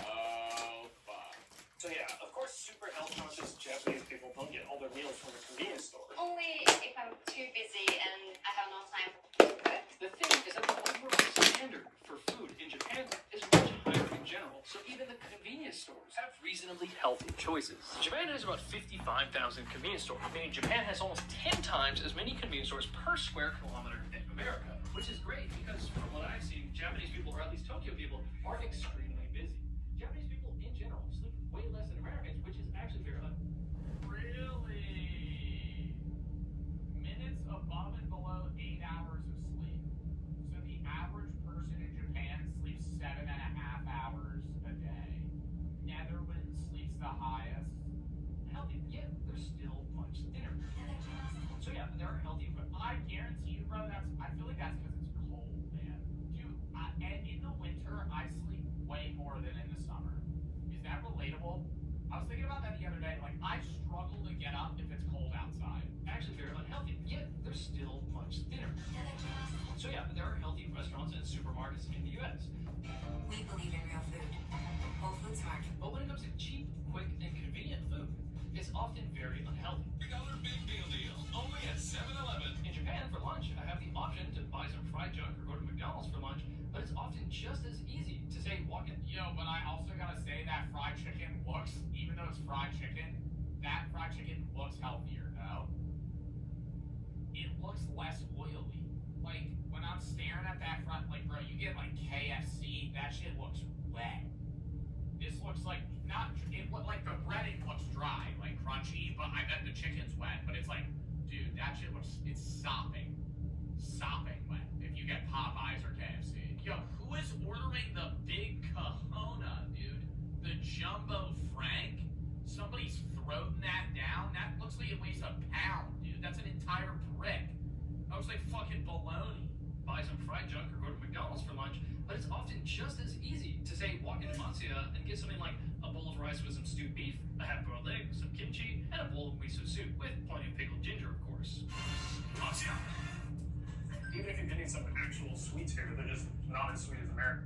Oh, fuck. So yeah, of course, super health conscious Japanese people don't get all their meals from the convenience store. Only if I'm too busy and I have no time to cook. The thing is that the overall standard for food in Japan is much higher in general, so even the convenience stores have reasonably healthy choices. Japan has about 55,000 convenience stores, meaning Japan has almost 10 times as many convenience stores per square kilometer than America, which is great because from what I've seen, Japanese people, or at least Tokyo people, are extremely busy. Japanese people in general sleep way less than Americans, which is actually very Really? Minutes above and below 8 hours of sleep. So the average person in Japan sleeps 7.5 hours a day. Netherlands sleeps the highest. healthy, yet they're still much thinner. So yeah, there are healthy, but I guarantee you, bro, I feel like that's because it's cold, man. Dude, and in the winter, I sleep way more than in the summer. Is that relatable? I was thinking about that the other day. Like, I struggle to get up if it's cold outside. actually very unhealthy, yet they're still much thinner. So yeah, there are healthy restaurants and supermarkets in the US. We believe in real food. Whole Foods Market. But when it comes to cheap, quick, and convenient food, it's often very unhealthy. $3 big meal deal. Only at 7-Eleven. In Japan, for lunch, I have the option to buy some fried junk or go to McDonald's for lunch, but it's often just as easy to say, walk in. Yo, but I also gotta say that fried chicken looks, even though it's fried chicken, that fried chicken looks healthier, no? It looks less oily. Like, when I'm staring at that front, like, bro, you get, like, KFC, that shit looks wet. This looks like, like, the breading looks dry, like, crunchy, but I bet the chicken's wet, but it's like, dude, that shit looks, it's sopping wet, if you get Popeyes or KFC. Yo, who is ordering the big kahuna, dude? The jumbo frank? Somebody's throwing that down? That looks like it weighs a pound, dude. That's an entire brick. That looks like fucking bologna. Buy some fried junk or go to McDonald's for lunch, but it's often just as easy to say, walk into Matsuya and get something like a bowl of rice with some stewed beef, a half-boiled egg, some kimchi, and a bowl of miso soup, with plenty of pickled ginger, of course. Matsuya. Even if you're getting some actual sweets here, they're just not as sweet as America.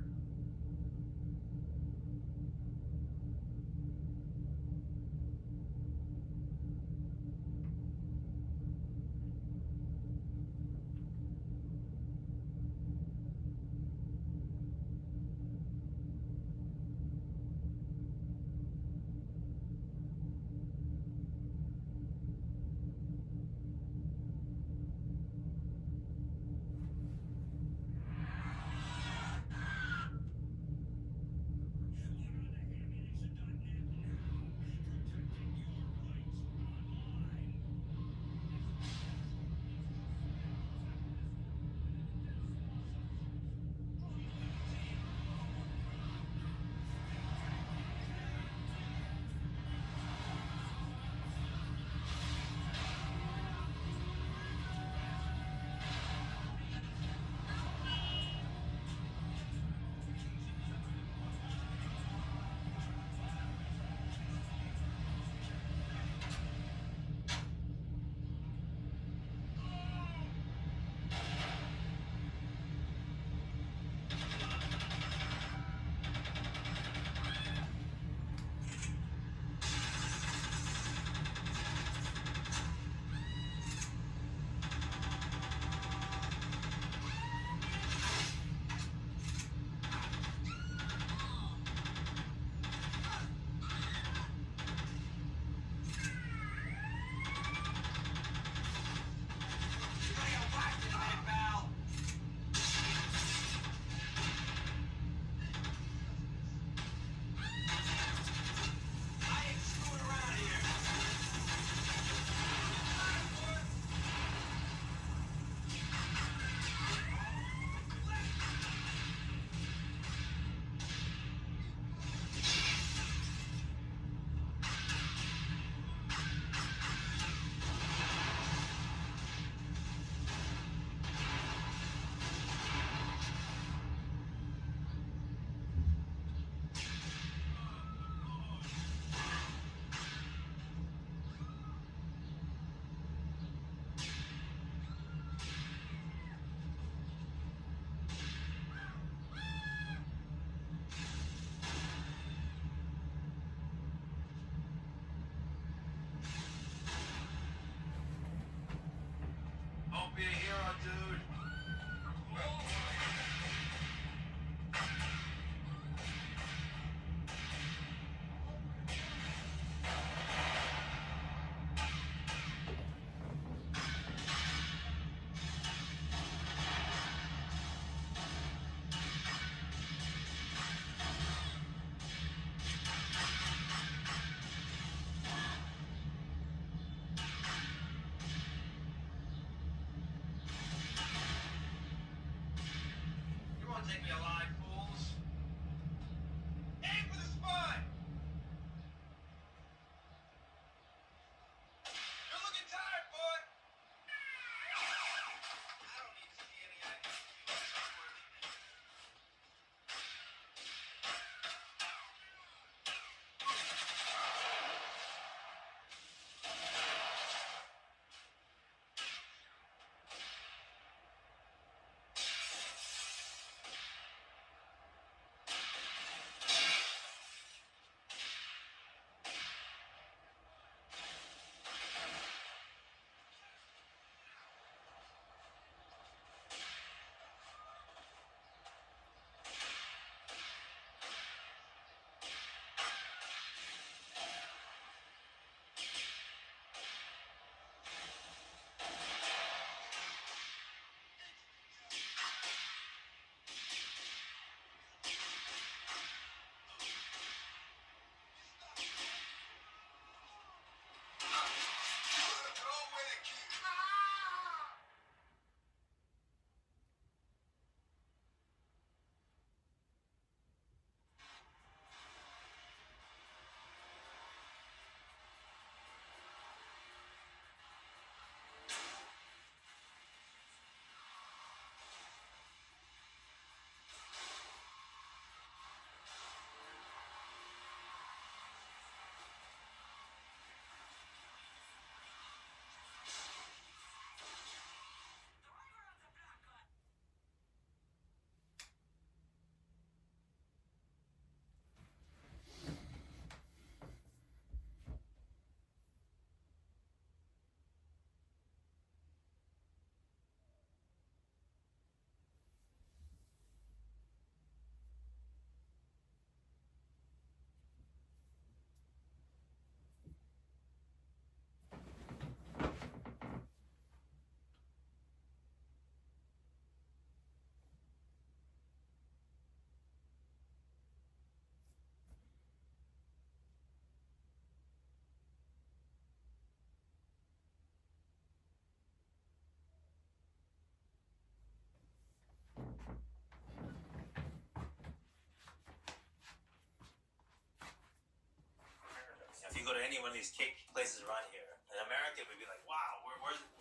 one of these cake places around here, in America, we'd be like, wow,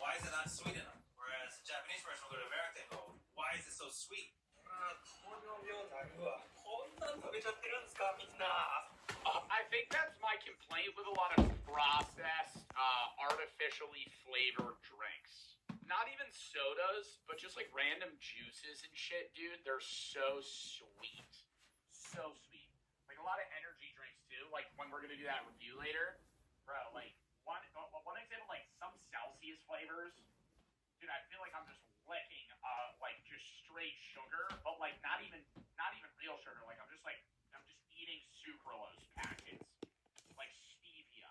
why is it not sweet enough? Whereas a Japanese person will go to America and go, why is it so sweet? I think that's my complaint with a lot of processed, artificially flavored drinks. Not even sodas, but just like random juices and shit, dude. They're so sweet. So sweet. Like a lot of energy drinks too. Like when we're gonna do that review later, bro. Like one example, like some Celsius flavors, dude. I feel like I'm just licking, like just straight sugar, but like not even real sugar. Like I'm just eating sucralose packets, like stevia.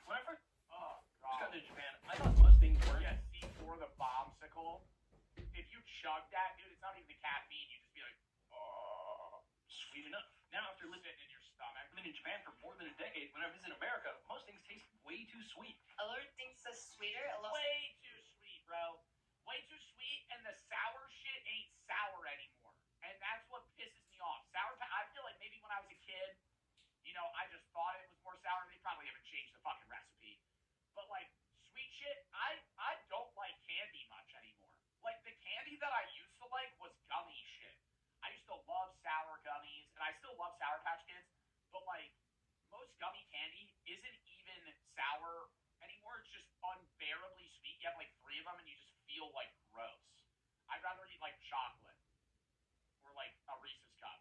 Whenever Oh I god. got to Japan, I thought most things were. Yeah, C4 the bombsicle. If you chug that, dude, it's not even the caffeine. You just be like, oh, Sweet enough. Now, after living sit in your stomach. in Japan for more than a decade, when I visit America, most things taste way too sweet. A lot of things are sweeter. A lot. Way too sweet, bro. Way too sweet, and the sour shit ain't sour anymore. And that's what pisses me off. I feel like maybe when I was a kid, you know, I just thought it was more sour. They probably haven't changed the fucking recipe. But like sweet shit, I don't like candy much anymore. Like the candy that I used to like was gummy shit. I used to love sour gummies, and I still love Sour Patch Kids. But like most gummy candy isn't even sour anymore. It's just unbearably sweet. You have like 3 of them, and you just feel like gross. I'd rather eat like chocolate or like a Reese's cup.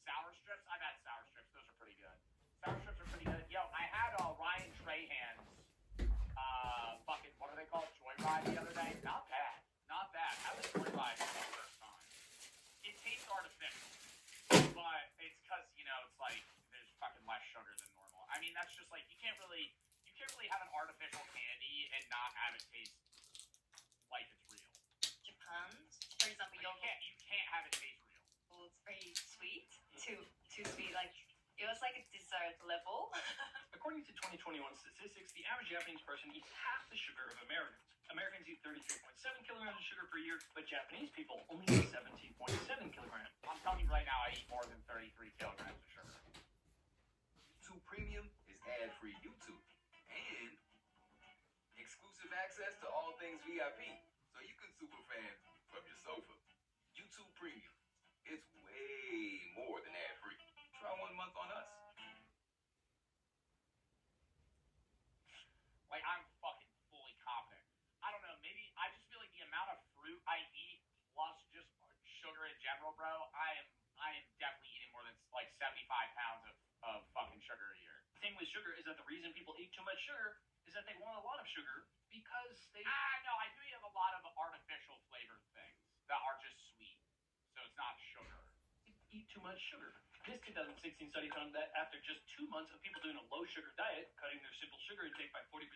Sour strips, I've had sour strips. Those are pretty good. Sour strips are pretty good. Yo, I had Ryan Trahan's fucking, what are they called? Joyride the other day. Not bad. Not bad. I was Joyride for the first time. It tastes artificial, but it's because, you know, it's like there's fucking less sugar than normal. I mean, that's just like you can't really have an artificial candy and not have it taste like it's real. Japan, for example, Like, you can't have it taste real. yogurt is very sweet. Too sweet. Like it was like a dessert level. According to 2021 statistics, the average Japanese person eats half the sugar of Americans. Americans eat 33.7 kilograms of sugar per year, but Japanese people only eat 17.7 kilograms. I'm telling you right now, I eat more than 33 kilograms of sugar. YouTube Premium is ad-free YouTube and exclusive access to all things VIP, so you can super fan from your sofa. YouTube Premium, it's way more than ad-free. Try 1 month on us. Like, I'm fucking fully confident. I don't know, maybe I just feel like the amount of fruit I eat plus just sugar in general, bro, I am definitely eating more than like 75 pounds of fucking sugar a year. The thing with sugar is that the reason people eat too much sugar is that they want a lot of sugar because they... No, I do eat a lot of artificial flavored things that are just sweet. So it's not sugar. eat too much sugar. This 2016 study found that after just 2 months of people doing a low-sugar diet, cutting their simple sugar intake by 40%,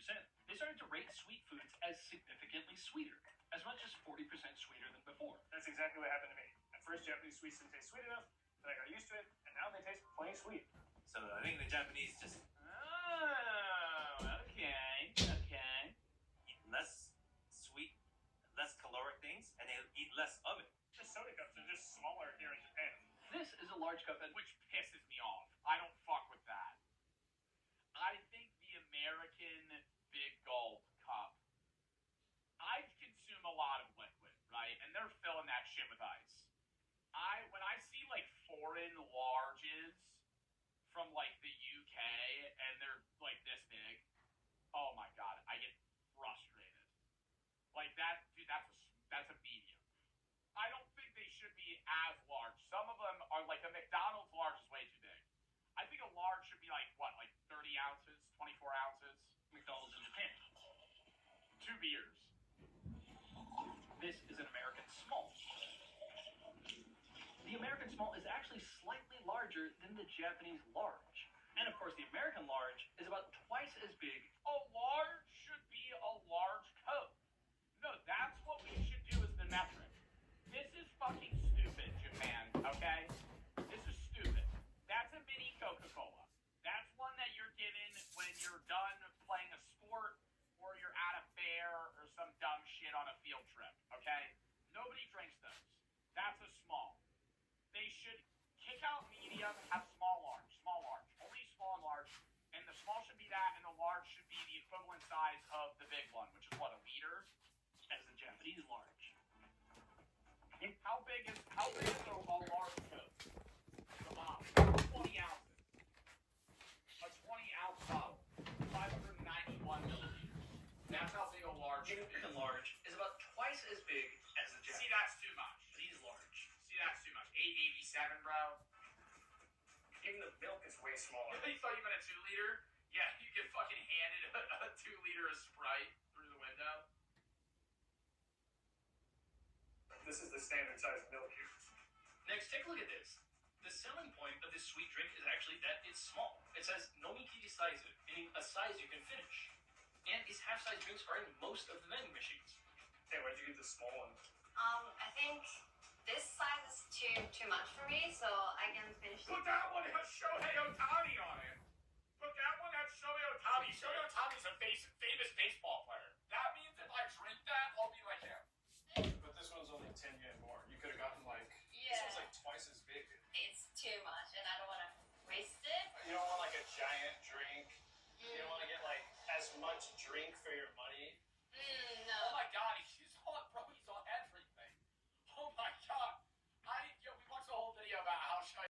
they started to rate sweet foods as significantly sweeter, as much as 40% sweeter than before. That's exactly what happened to me. At first, Japanese sweets didn't taste sweet enough, then I got used to it, and now they taste plenty sweet. So I think the Japanese just Oh, okay. eat less sweet, less caloric things, and they eat less of it. The soda cups are just smaller here in Japan. This is a large cup, Which pisses me off. I don't fuck with that. I think the American Big Gulp cup, I consume a lot of liquid, right? And they're filling that shit with ice. When I see like foreign larges from like the UK and they're like this big, oh my god, I get frustrated. Like that, dude, that's a medium. I don't think they should be as large. Some of them are like a McDonald's large is way too big. I think a large should be like what, like 30 ounces, 24 ounces. McDonald's in Japan. 2 beers. This is an American small. The American small is actually slightly larger than the Japanese large. And of course, the American large is about twice as big. A large should be a large Coke. No, that's what we should do as the metric. This is fucking stupid, Japan, okay? This is stupid. That's a mini Coca-Cola. That's one that you're given when you're done playing a sport or you're at a fair or some dumb shit on a field trip, okay? Nobody drinks those. That's a small. They should kick out medium, have small, large. Only small and large. And How big is a large Coke? Come on, 20 ounces. A 20-ounce bottle, 591 milliliters. That's how big a large Medium is. and large is about twice as big as the Jack. See, that's too much. But he's large. See, that's too much. 887, bro. Even the milk is way smaller. You thought you meant a 2-liter? Yeah, you get fucking handed a 2-liter of Sprite through the window. This is the standard size milk here. Next, take a look at this. The selling point of this sweet drink is actually that it's small. It says nomikiri size, meaning a size you can finish. And these half-size drinks are in most of the vending machines. Hey, why'd you get the small one? I think this size is too much for me, so I can finish Put that one has Shohei Ohtani on it. Put that one has Shohei Ohtani. Shohei Ohtani's a famous baseball player. That means if I drink that, I'll be like him. But this one's only 10 yen more. You could have gotten this one's like twice as big. It's too much, and I don't want to waste it. You don't want like a giant drink. You don't want to get like as much drink for your money. No. Oh my god, he's on, bro, he's on everything. Oh my god. We watched the whole video about how shy.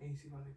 Ahí sí vale.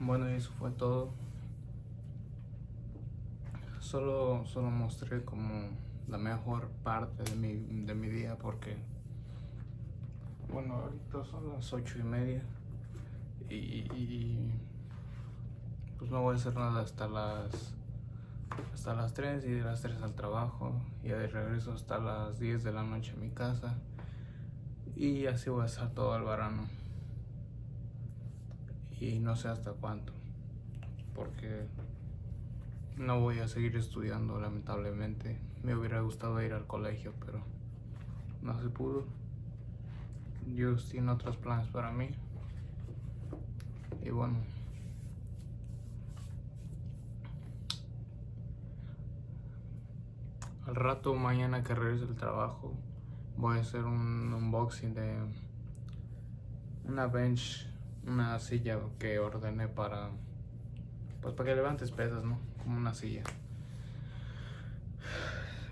Bueno, eso fue todo. Solo mostré como la mejor parte de mi día porque, bueno, ahorita son las 8:30 y pues no voy a hacer nada hasta las 3 y de las 3 al trabajo y de regreso hasta las 10 de la noche a mi casa y así voy a estar todo el verano y no sé hasta cuánto porque no voy a seguir estudiando lamentablemente. Me hubiera gustado ir al colegio pero no se pudo. Dios tiene otros planes para mí y bueno, al rato mañana que regrese del trabajo voy a hacer un unboxing de una bench, una silla que ordené para que levantes pesas, ¿no? Como una silla.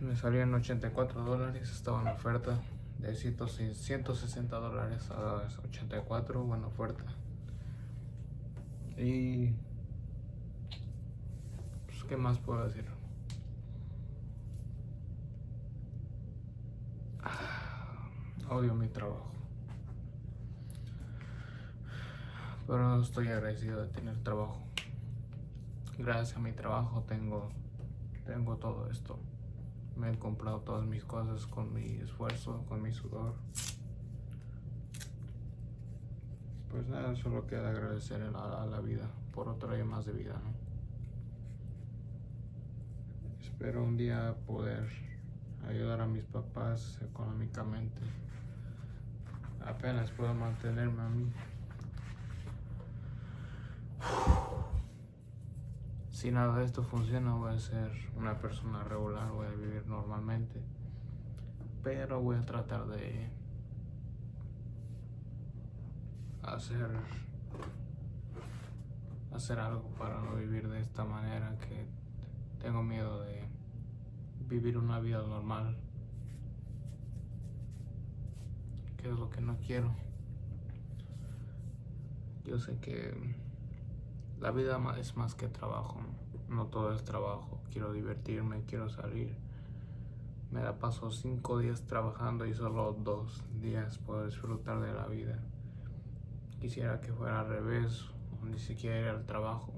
Me salió en $84, estaba en oferta de $160 a 84, buena oferta. Y pues, ¿qué más puedo decir? Odio mi trabajo, pero estoy agradecido de tener trabajo. Gracias a mi trabajo tengo todo esto. Me he comprado todas mis cosas con mi esfuerzo, con mi sudor. Pues nada, solo queda agradecer a la vida por otro día más de vida, ¿no? Espero un día poder ayudar a mis papás económicamente. Apenas puedo mantenerme a mí. Si nada de esto funciona, voy a ser una persona regular, voy a vivir normalmente. Pero voy a tratar de hacer algo para no vivir de esta manera, que tengo miedo de vivir una vida normal, que es lo que no quiero. Yo sé que la vida es más que trabajo, no todo es trabajo. Quiero divertirme, quiero salir. Me la paso 5 días trabajando y solo 2 días puedo disfrutar de la vida. Quisiera que fuera al revés, o ni siquiera ir al trabajo.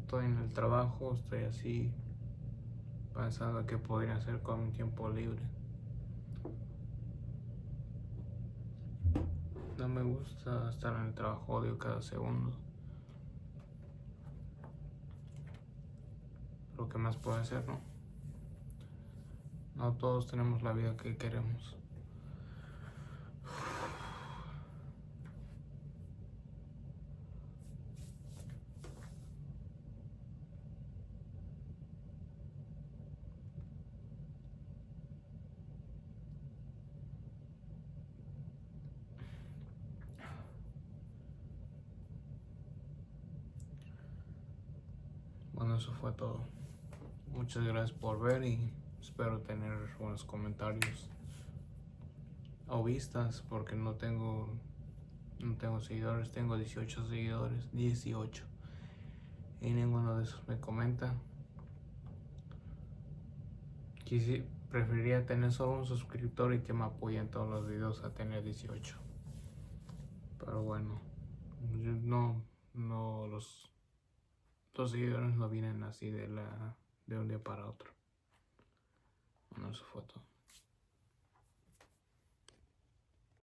Estoy en el trabajo, estoy así, pensando qué podría hacer con mi tiempo libre. No me gusta estar en el trabajo, odio cada segundo. Lo que más puedo hacer, ¿no? No todos tenemos la vida que queremos. Bueno, eso fue todo. Muchas gracias por ver y espero tener buenos comentarios o vistas porque no tengo seguidores, tengo 18 seguidores, 18 y ninguno de esos me comenta. Preferiría tener solo un suscriptor y que me apoye en todos los videos a tener 18. Pero bueno, los seguidores no vienen así de un día para otro. Bueno, eso fue todo.